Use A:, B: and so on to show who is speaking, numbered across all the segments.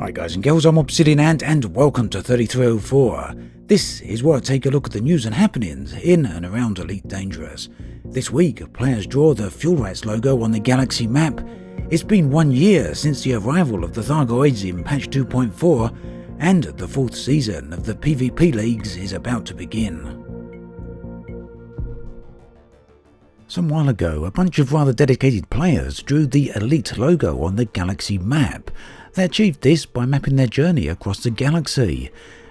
A: Hi guys and girls, I'm Obsidian Ant and welcome to 3304. This is where I take a look at the news and happenings in and around Elite Dangerous. This week, players draw the Fuel Rats logo on the Galaxy map. It's been 1 year since the arrival of the Thargoids in patch 2.4, and the 4th season of the PvP leagues is about to begin. Some while ago, a bunch of rather dedicated players drew the Elite logo on the Galaxy map. They achieved this by mapping their journey across the galaxy.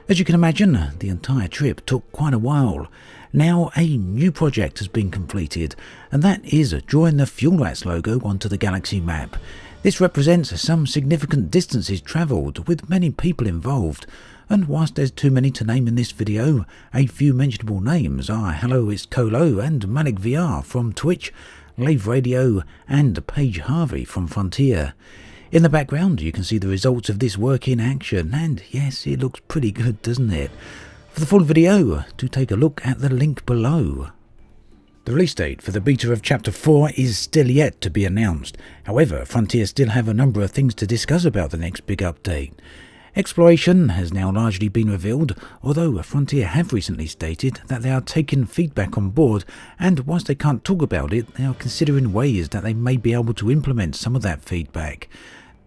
A: As you can imagine, the entire trip took quite a while. Now a new project has been completed, and that is drawing the Fuel Rats logo onto the galaxy map. This represents some significant distances travelled, with many people involved. And whilst there's too many to name in this video, a few mentionable names are Hello It's Colo and Malik VR from Twitch, Lave Radio and Paige Harvey from Frontier. In the background you can see the results of this work in action, and yes, it looks pretty good, doesn't it? For the full video, do take a look at the link below. The release date for the beta of Chapter 4 is still yet to be announced. However, Frontier still have a number of things to discuss about the next big update. Exploration has now largely been revealed, although Frontier have recently stated that they are taking feedback on board, and whilst they can't talk about it, they are considering ways that they may be able to implement some of that feedback.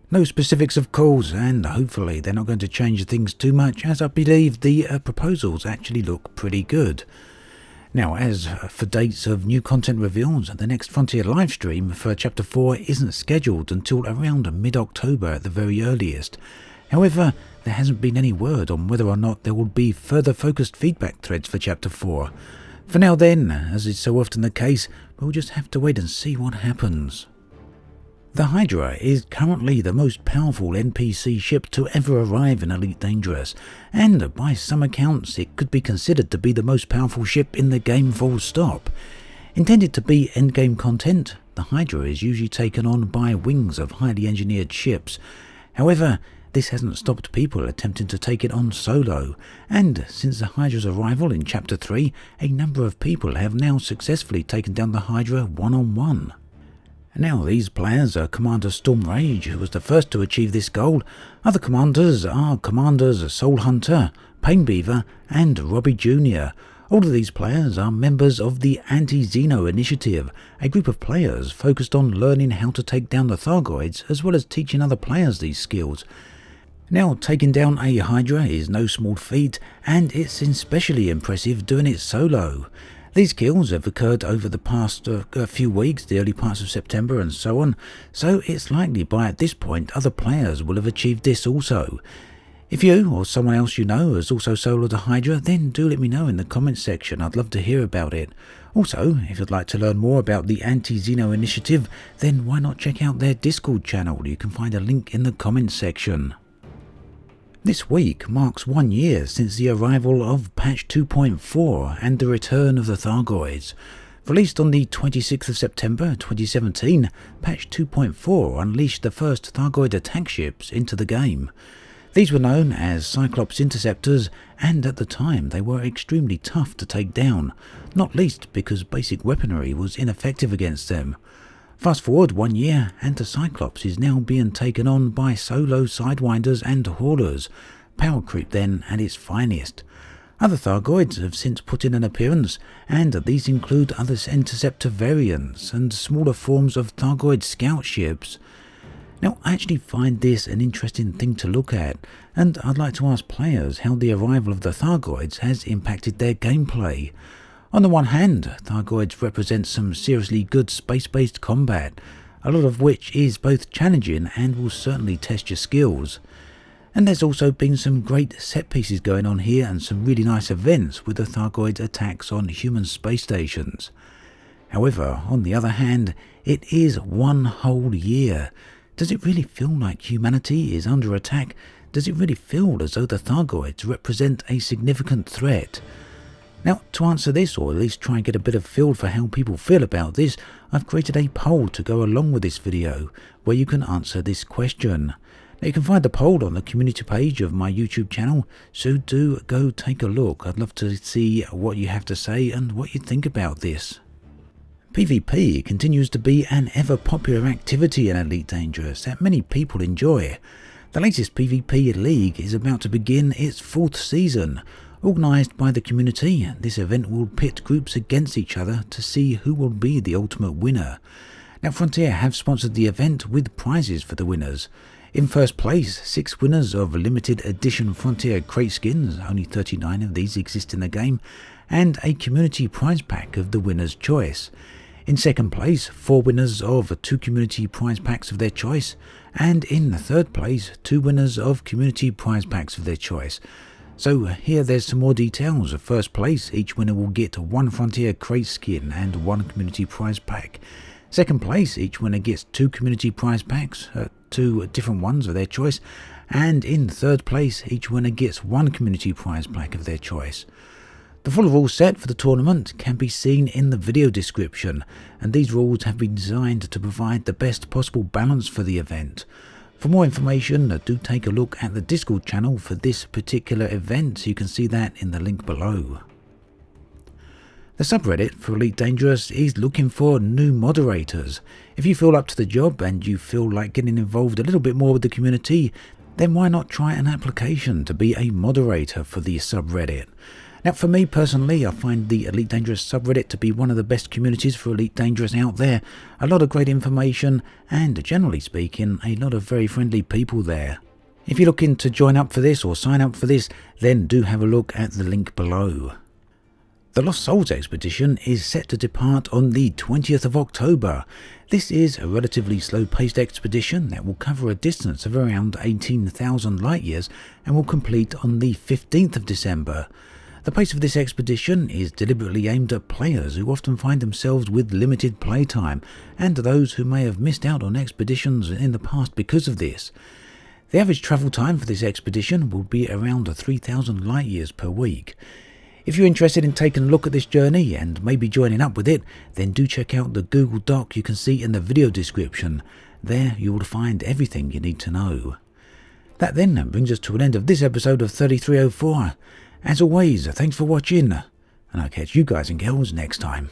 A: No specifics of course, and hopefully they're not going to change things too much, as I believe the proposals actually look pretty good. Now, as for dates of new content reveals, the next Frontier livestream for Chapter 4 isn't scheduled until around mid-October at the very earliest. However, there hasn't been any word on whether or not there will be further focused feedback threads for Chapter 4. For now then, as is so often the case, we'll just have to wait and see what happens. The Hydra is currently the most powerful NPC ship to ever arrive in Elite Dangerous, and by some accounts it could be considered to be the most powerful ship in the game full stop. Intended to be endgame content, the Hydra is usually taken on by wings of highly engineered ships. However, this hasn't stopped people attempting to take it on solo, and since the Hydra's arrival in Chapter 3, a number of people have now successfully taken down the Hydra one-on-one. Now these players are Commander Storm Rage, who was the first to achieve this goal. Other commanders are Commanders Soul Hunter, Pain Beaver and Robbie Jr. All of these players are members of the Anti-Xeno Initiative, a group of players focused on learning how to take down the Thargoids as well as teaching other players these skills. Now, taking down a Hydra is no small feat, and it's especially impressive doing it solo. These kills have occurred over the past few weeks, the early parts of September and so on, so it's likely by at this point other players will have achieved this also. If you or someone else you know has also soloed a Hydra, then do let me know in the comments section, I'd love to hear about it. Also, if you'd like to learn more about the Anti-Xeno Initiative, then why not check out their Discord channel? You can find a link in the comments section. This week marks 1 year since the arrival of patch 2.4 and the return of the Thargoids. Released on the 26th of September 2017, patch 2.4 unleashed the first Thargoid attack ships into the game. These were known as Cyclops Interceptors, and at the time they were extremely tough to take down, not least because basic weaponry was ineffective against them. Fast forward 1 year, and the Cyclops is now being taken on by solo sidewinders and haulers. Power creep then at its finest. Other Thargoids have since put in an appearance, and these include other interceptor variants and smaller forms of Thargoid scout ships. Now, I actually find this an interesting thing to look at, and I'd like to ask players how the arrival of the Thargoids has impacted their gameplay. On the one hand, Thargoids represent some seriously good space-based combat, a lot of which is both challenging and will certainly test your skills. And there's also been some great set pieces going on here and some really nice events with the Thargoid attacks on human space stations. However, on the other hand, it is 1 whole year. Does it really feel like humanity is under attack? Does it really feel as though the Thargoids represent a significant threat? Now, to answer this, or at least try and get a bit of feel for how people feel about this, I've created a poll to go along with this video, where you can answer this question. Now, you can find the poll on the community page of my YouTube channel, so do go take a look. I'd love to see what you have to say and what you think about this. PvP continues to be an ever popular activity in Elite Dangerous that many people enjoy. The latest PvP league is about to begin its 4th season. Organised by the community, this event will pit groups against each other to see who will be the ultimate winner. Now, Frontier have sponsored the event with prizes for the winners. In first place, 6 winners of limited edition Frontier crate skins, only 39 of these exist in the game, and a community prize pack of the winner's choice. In second place, 4 winners of 2 community prize packs of their choice, and in third place, 2 winners of community prize packs of their choice. So here there's some more details. First place, each winner will get 1 Frontier crate skin and 1 community prize pack. Second place, each winner gets 2 community prize packs, 2 different ones of their choice. And in third place, each winner gets 1 community prize pack of their choice. The full rules set for the tournament can be seen in the video description, and these rules have been designed to provide the best possible balance for the event. For more information, do take a look at the Discord channel for this particular event. You can see that in the link below. The subreddit for Elite Dangerous is looking for new moderators. If you feel up to the job and you feel like getting involved a little bit more with the community, then why not try an application to be a moderator for the subreddit? Now, for me personally, I find the Elite Dangerous subreddit to be one of the best communities for Elite Dangerous out there. A lot of great information and, generally speaking, a lot of very friendly people there. If you're looking to join up for this or sign up for this, then do have a look at the link below. The Lost Souls expedition is set to depart on the 20th of October. This is a relatively slow-paced expedition that will cover a distance of around 18,000 light years and will complete on the 15th of December. The pace of this expedition is deliberately aimed at players who often find themselves with limited playtime, and those who may have missed out on expeditions in the past because of this. The average travel time for this expedition will be around 3,000 light years per week. If you're interested in taking a look at this journey and maybe joining up with it, then do check out the Google Doc you can see in the video description. There you will find everything you need to know. That then brings us to an end of this episode of 3304. As always, thanks for watching, and I'll catch you guys and girls next time.